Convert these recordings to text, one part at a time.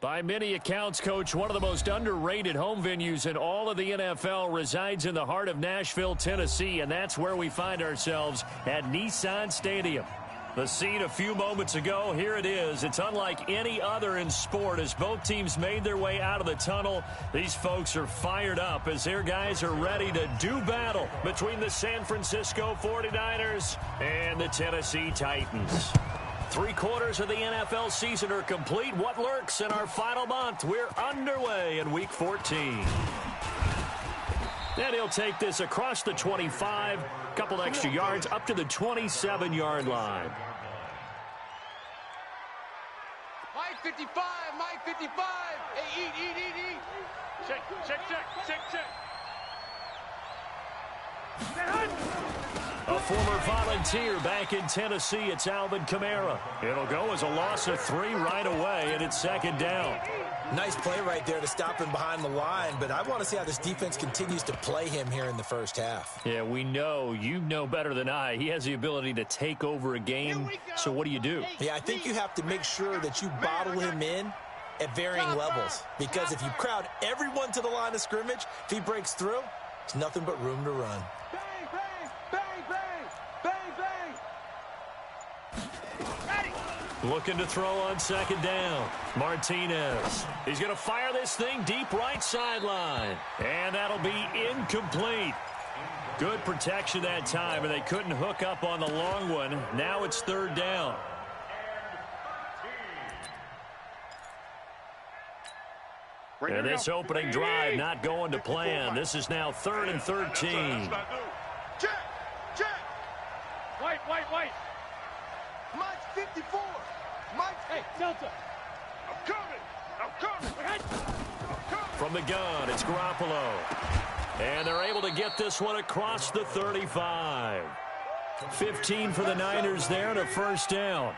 By many accounts, Coach, one of the most underrated home venues in all of the NFL resides in the heart of Nashville, Tennessee, and that's where we find ourselves at Nissan Stadium. The scene a few moments ago, here it is. It's unlike any other in sport as both teams made their way out of the tunnel. These folks are fired up as their guys are ready to do battle between the San Francisco 49ers and the Tennessee Titans. 3/4 of the NFL season are complete. What lurks in our final month? We're underway in Week 14. And he'll take this across the 25, couple extra yards, up to the 27-yard line. Mike 55, Mike 55. Hey, eat. Check. A former volunteer back in Tennessee, it's Alvin Kamara. It'll go as a loss of 3 right away, and it's second down. Nice play right there to stop him behind the line, but I want to see how this defense continues to play him here in the first half. Yeah, we know. You know better than I. He has the ability to take over a game, so what do you do? Yeah, I think you have to make sure that you bottle him in at varying levels, because if you crowd everyone to the line of scrimmage, if he breaks through, it's nothing but room to run. Looking to throw on second down. Martinez. He's going to fire this thing deep right sideline. And that'll be incomplete. Good protection that time, and they couldn't hook up on the long one. Now it's third down. And this opening drive not going to plan. This is now 3rd and 13. Check. White. Mike 54. Mike, hey, Delta. I'm coming. From the gun, it's Garoppolo. And they're able to get this one across the 35. 15 for the Niners there and a first down.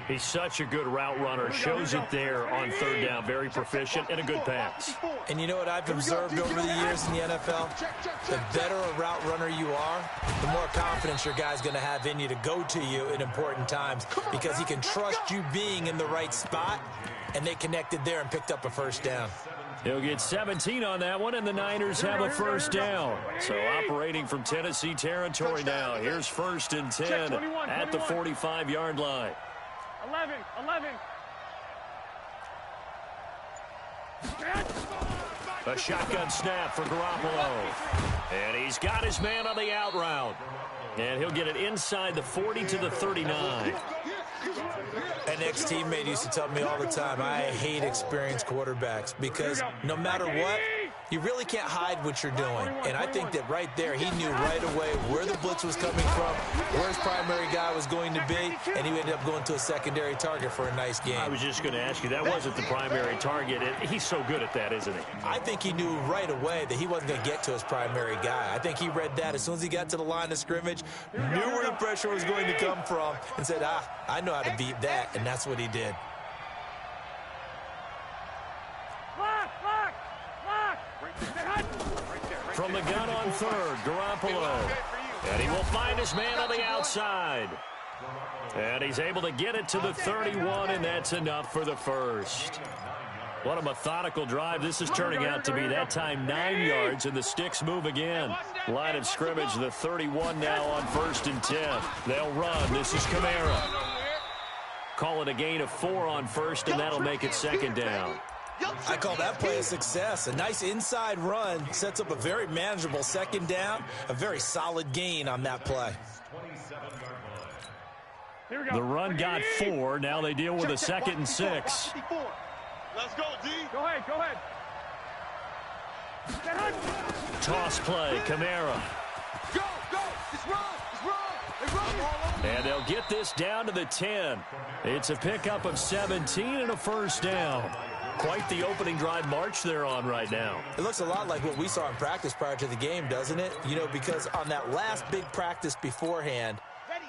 He's such a good route runner. Shows it there on third down. Very proficient and a good pass. And you know what I've observed over the years in the NFL? The better a route runner you are, the more confidence your guy's going to have in you to go to you in important times, because he can trust you being in the right spot, and they connected there and picked up a first down. He'll get 17 on that one, and the Niners have a first down. So operating from Tennessee territory now. Here's 1st and 10 at the 45-yard line. 11. A shotgun snap for Garoppolo. And he's got his man on the out route. And he'll get it inside the 40 to the 39. An ex-teammate used to tell me all the time, I hate experienced quarterbacks, because no matter what, you really can't hide what you're doing. And I think that right there, he knew right away where the blitz was coming from, where his primary guy was going to be, and he ended up going to a secondary target for a nice game. I was just going to ask you, that wasn't the primary target. He's so good at that, isn't he? I think he knew right away that he wasn't going to get to his primary guy. I think he read that as soon as he got to the line of scrimmage, knew where the pressure was going to come from, and said, I know how to beat that, and that's what he did. From the gun on third, Garoppolo. And he will find his man on the outside. And he's able to get it to the 31, and that's enough for the first. What a methodical drive this is turning out to be. That time 9 yards, and the sticks move again. Line of scrimmage, the 31 now on 1st and 10. They'll run. This is Kamara. Call it a gain of 4 on first, and that'll make it second down. I call that play a success. A nice inside run sets up a very manageable second down, a very solid gain on that play. The run got 4. Now they deal with a 2nd and 6. Let's go, D. Go ahead. Toss play, Kamara. Go. It's wrong. And they'll get this down to the 10. It's a pickup of 17 and a first down. Quite the opening drive march they're on right now. It looks a lot like what we saw in practice prior to the game, doesn't it? You know, because on that last big practice beforehand,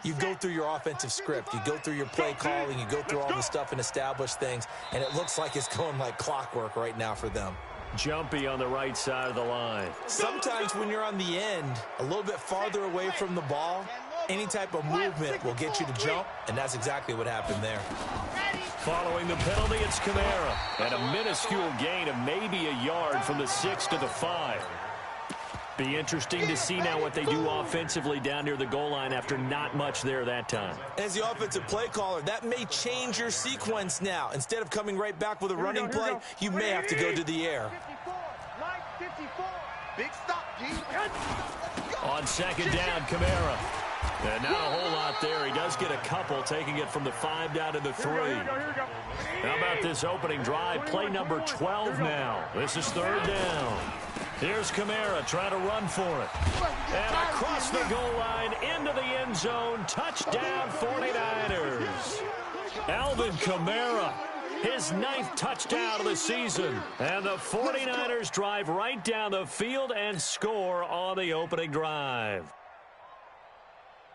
you go through your offensive script. You go through your play calling. You go through all the stuff and establish things. And it looks like it's going like clockwork right now for them. Jumpy on the right side of the line. Sometimes when you're on the end, a little bit farther away from the ball, any type of movement will get you to jump, and that's exactly what happened there. Following the penalty, it's Kamara. And a minuscule gain of maybe a yard from the 6 to the 5. Be interesting to see now what they do offensively down near the goal line after not much there that time. As the offensive play caller, that may change your sequence now. Instead of coming right back with a running play, you may have to go to the air. 54. Mike, 54. Big stop, G. On second down, Kamara. And not a whole lot there. He does get a couple, taking it from the 5 down to the 3. How about this opening drive? Play number 12 now. This is 3rd down. Here's Kamara trying to run for it. And across the goal line, into the end zone. Touchdown, 49ers. Alvin Kamara, his 9th touchdown of the season. And the 49ers drive right down the field and score on the opening drive.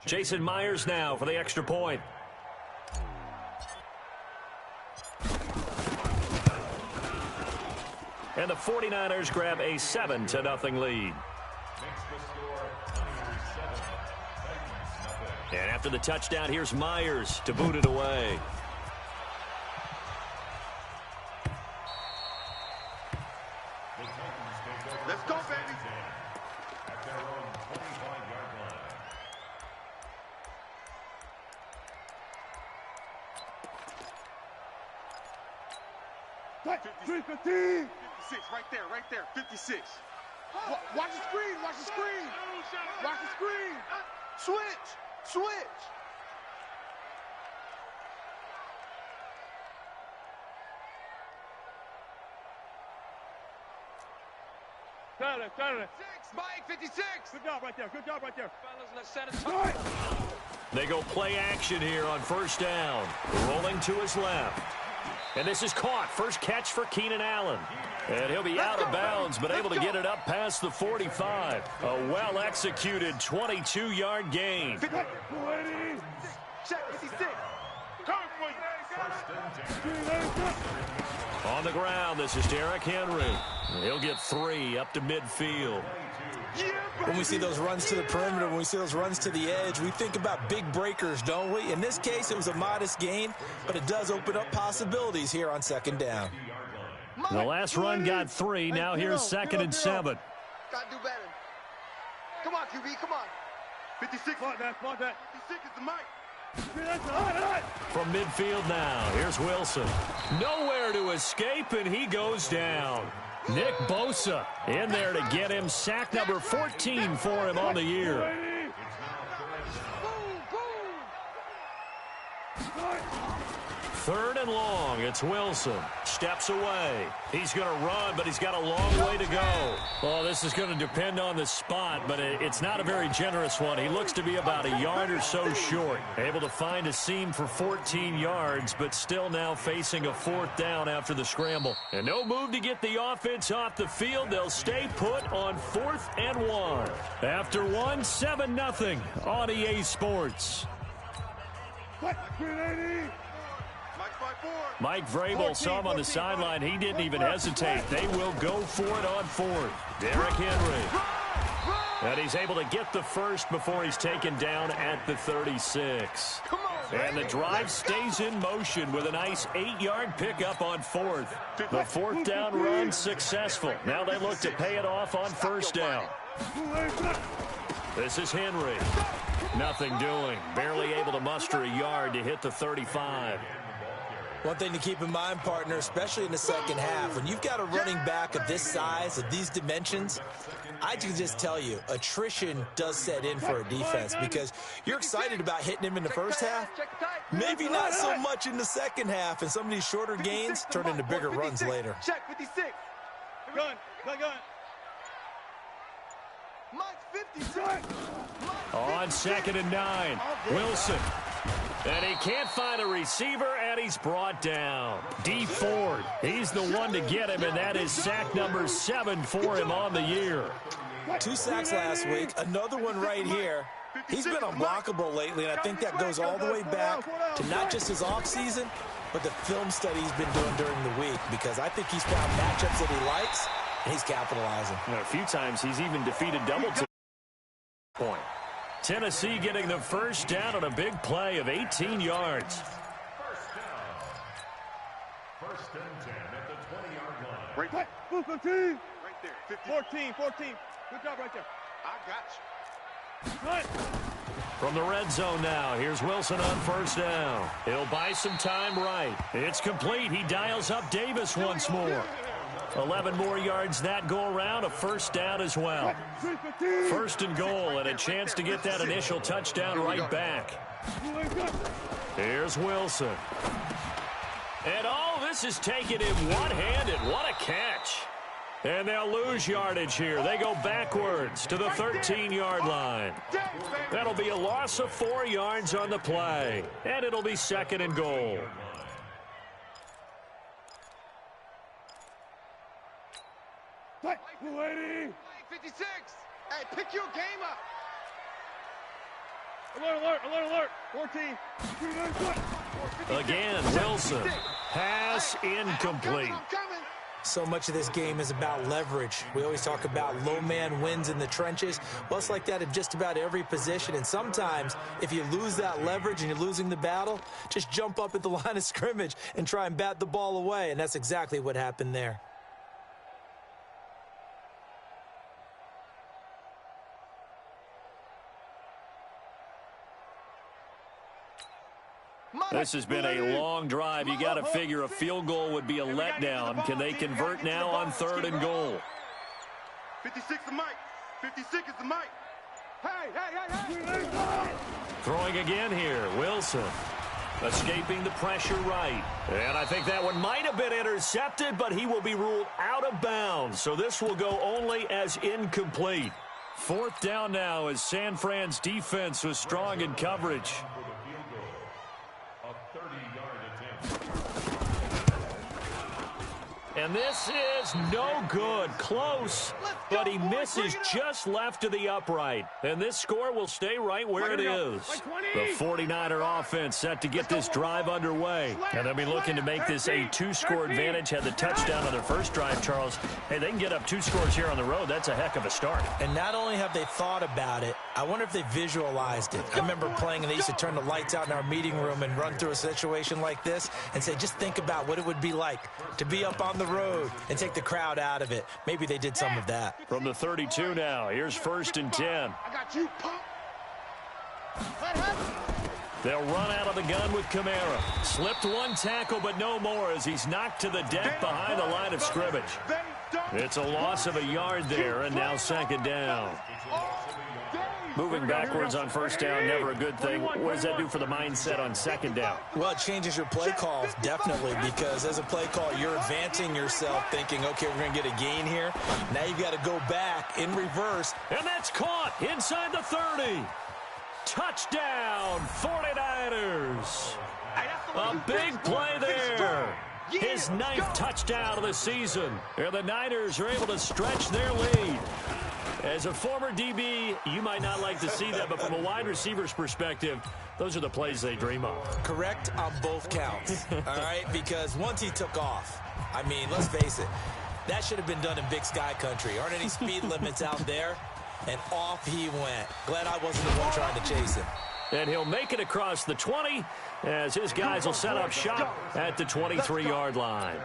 Jason Myers now for the extra point. And the 49ers grab a 7-0 lead. And after the touchdown, here's Myers to boot it away. Let's go, baby. Fifty-six, right there, 56. Watch the screen, watch the screen. Watch the screen. Switch. Turn it. 6, Mike, 56. Good job right there, Fellas, let's set it. They go play action here on 1st down. Rolling to his left. And this is caught. First catch for Keenan Allen. And he'll be out of bounds, but able to get it up past the 45. A well-executed 22-yard gain. Check 56. On the ground, this is Derrick Henry. He'll get 3 up to midfield. When we see those runs to the perimeter, when we see those runs to the edge, we think about big breakers, don't we? In this case, it was a modest gain, but it does open up possibilities here on 2nd down. The last run got 3. Now here's 2nd and 7. Gotta do better. Come on, QB, come on. 56. Come on, 56 is the mic. From midfield now, here's Wilson. Nowhere to escape, and he goes down. Nick Bosa in there to get him. Sack number 14 for him on the year. Third and long. It's Wilson. Steps away. He's going to run, but he's got a long way to go. Oh, this is going to depend on the spot, but it's not a very generous one. He looks to be about a yard or so short. Able to find a seam for 14 yards, but still now facing a 4th down after the scramble. And no move to get the offense off the field. They'll stay put on 4th and 1. After 1, 7-0 on EA Sports. Mike Vrabel saw him on the sideline. He didn't even hesitate. They will go for it on 4th. Derrick Henry. And he's able to get the first before he's taken down at the 36. And the drive stays in motion with a nice 8-yard pickup on 4th. The 4th down run successful. Now they look to pay it off on 1st down. This is Henry. Nothing doing. Barely able to muster a yard to hit the 35. One thing to keep in mind, partner, especially in the 2nd half, when you've got a running back of this size, of these dimensions, I can just tell you, attrition does set in for a defense because you're excited about hitting him in the 1st half, maybe not so much in the 2nd half, and some of these shorter gains turn into bigger runs later. Check 56. Gun. Mike 56. On 2nd and 9, Wilson. And he can't find a receiver, and he's brought down. D. Ford, he's the one to get him, and that is sack number 7 for him on the year. 2 sacks last week, another one right here. He's been unblockable lately, and I think that goes all the way back to not just his offseason, but the film study he's been doing during the week, because I think he's found matchups that he likes, and he's capitalizing. A few times he's even defeated double point. Tennessee getting the first down on a big play of 18 yards. First and 10 at the 20-yard line. Right there. 15. Right there. 15. 14. Good job right there. I got you. Right. From the red zone now, here's Wilson on first down. He'll buy some time right. It's complete. He dials up Davis once more. 11 more yards that go around, a first down as well. First and goal, and a chance to get that initial touchdown right back. Here's Wilson. And this is taking him one-handed. What a catch. And they'll lose yardage here. They go backwards to the 13-yard line. That'll be a loss of 4 yards on the play. And it'll be second and goal. Play 56. Hey, pick your game up. Alert. 14. Again, Wilson. Pass incomplete. So much of this game is about leverage. We always talk about low man wins in the trenches. Well, it's like that in just about every position. And sometimes, if you lose that leverage and you're losing the battle, just jump up at the line of scrimmage and try and bat the ball away. And that's exactly what happened there. This has been a long drive. You got to figure a field goal would be a letdown. Can they convert now on third and goal? 56 the mic. 56 is the mic. Hey. Throwing again here, Wilson. Escaping the pressure right. And I think that one might have been intercepted, but he will be ruled out of bounds. So this will go only as incomplete. Fourth down now as San Fran's defense was strong in coverage. And this is no good. Close, but he misses just left of the upright. And this score will stay right where it is. The 49er offense set to get this drive underway. And they'll be looking to make this a 2-score advantage. Had the touchdown on their first drive, Charles. Hey, they can get up 2 scores here on the road. That's a heck of a start. And not only have they thought about it, I wonder if they visualized it. I remember playing, and they used to turn the lights out in our meeting room and run through a situation like this and say, just think about what it would be like to be up on the road and take the crowd out of it. Maybe they did some of that. From the 32 now, here's first and 10. I got you, punk. They'll run out of the gun with Kamara. Slipped one tackle, but no more as he's knocked to the deck behind the line of scrimmage. It's a loss of a yard there, and now second down. Moving backwards on first down, never a good thing. What does that do for the mindset on second down? Well, it changes your play calls, definitely, because as a play call, you're advancing yourself thinking, okay, we're going to get a gain here. Now you've got to go back in reverse. And that's caught inside the 30. Touchdown, 49ers. A big play there. His 9th touchdown of the season. And the Niners are able to stretch their lead. As a former DB, you might not like to see that, but from a wide receiver's perspective, those are the plays they dream of. Correct on both counts, all right? Because once he took off, I mean, let's face it, that should have been done in Big Sky country. Aren't any speed limits out there? And off he went. Glad I wasn't the one trying to chase him. And he'll make it across the 20 as his guys will set up shop at the 23-yard line.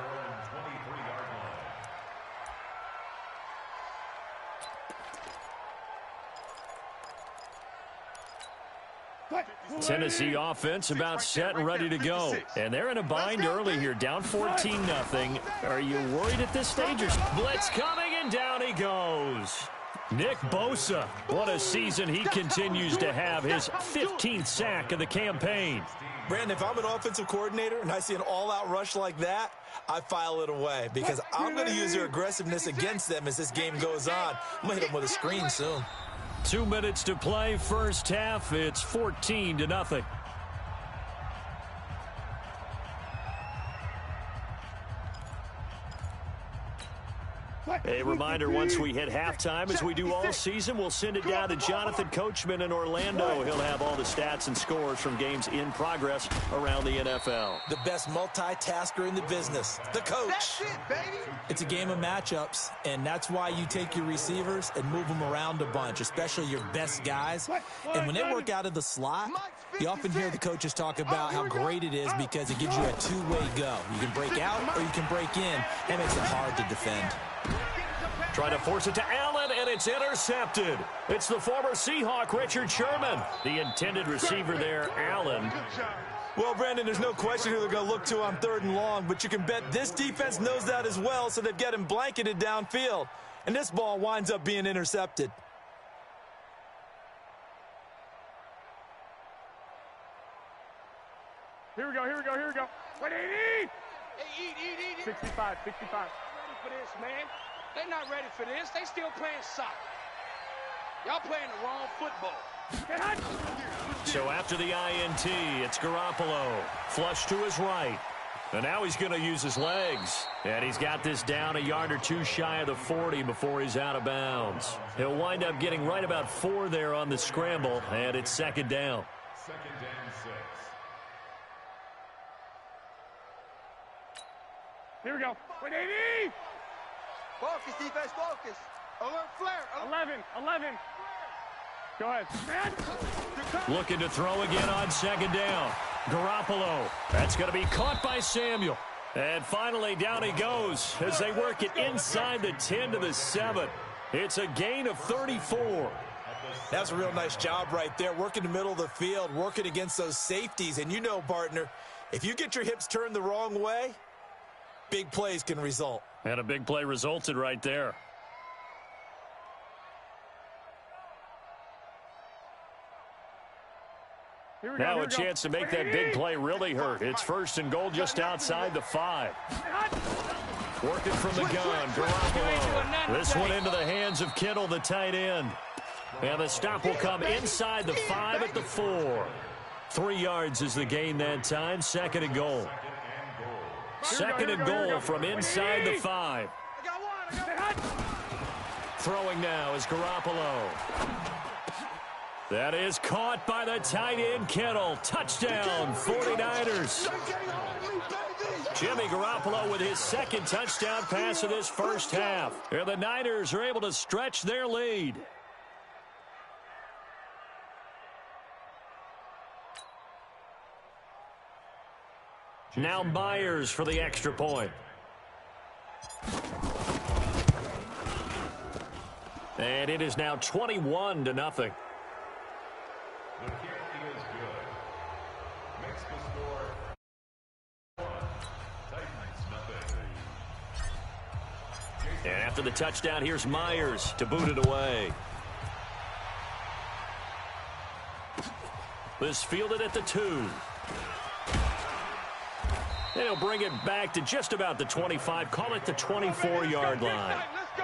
Tennessee offense about set and ready to go. And they're in a bind early here, down 14-0. Are you worried at this stage? Blitz coming, and down he goes. Nick Bosa, what a season he continues to have, his 15th sack of the campaign. Brandon, if I'm an offensive coordinator and I see an all-out rush like that, I file it away because I'm going to use their aggressiveness against them as this game goes on. I'm going to hit them with a screen soon. 2 minutes to play, first half. It's 14-0. A reminder, once we hit halftime, as we do all season, we'll send it down to Jonathan Coachman in Orlando. He'll have all the stats and scores from games in progress around the NFL. The best multitasker in the business, the coach. That's it, baby. It's a game of matchups, and that's why you take your receivers and move them around a bunch, especially your best guys. And when they work out of the slot, You often hear the coaches talk about how great it is because it gives you a two-way go. You can break out or you can break in. That makes it hard to defend. Trying to force it to Allen, and it's intercepted. It's the former Seahawk, Richard Sherman. The intended receiver there, Allen. Well, Brandon, there's no question who they're going to look to on 3rd and long, but you can bet this defense knows that as well, so they've got him blanketed downfield. And this ball winds up being intercepted. Here we go. What do you need? Hey, eat. 65. Ready for this, man. They're not ready for this. They still playing soccer. Y'all playing the wrong football. So after the INT, it's Garoppolo. Flush to his right. And now he's going to use his legs. And he's got this down a yard or two shy of the 40 before he's out of bounds. He'll wind up getting right about 4 there on the scramble, and it's 2nd down. 2nd and 6. Here we go. What do you need? Focus, defense, focus. Alert flare. 11. Go ahead. Looking to throw again on 2nd down. Garoppolo. That's going to be caught by Samuel. And finally, down he goes as they work it inside the 10 to the 7. It's a gain of 34. That's a real nice job right there, working the middle of the field, working against those safeties. And you know, partner, if you get your hips turned the wrong way, big plays can result. And a big play resulted right there. Now a chance to make that big play really hurt. It's 1st and goal just outside the 5. Working from the gun, Garoppolo. This one into the hands of Kittle, the tight end. And the stop will come inside the 5 at the 4. 3 yards is the gain that time. 2nd and goal. 2nd and goal from inside the 5. Throwing now is Garoppolo. That is caught by the tight end, Kittle. Touchdown, 49ers. Jimmy Garoppolo with his 2nd touchdown pass of this first half. And the Niners are able to stretch their lead. Now Myers for the extra point. And it is now 21-0. The kick is good. Makes the score 1. Titans nothing. And after the touchdown, here's Myers to boot it away. This fielded at the 2. And he'll bring it back to just about the 25. Call it the 24-yard line. Let's go.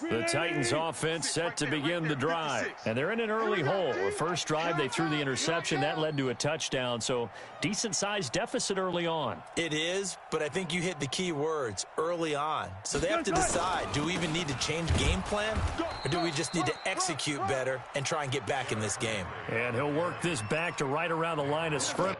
The Titans offense set to begin the drive. And they're in an early hole. The first drive, they threw the interception. That led to a touchdown. So decent-sized deficit early on. It is, but I think you hit the key words, early on. So they have to decide, do we even need to change game plan? Or do we just need to execute better and try and get back in this game? And he'll work this back to right around the line of scrimmage.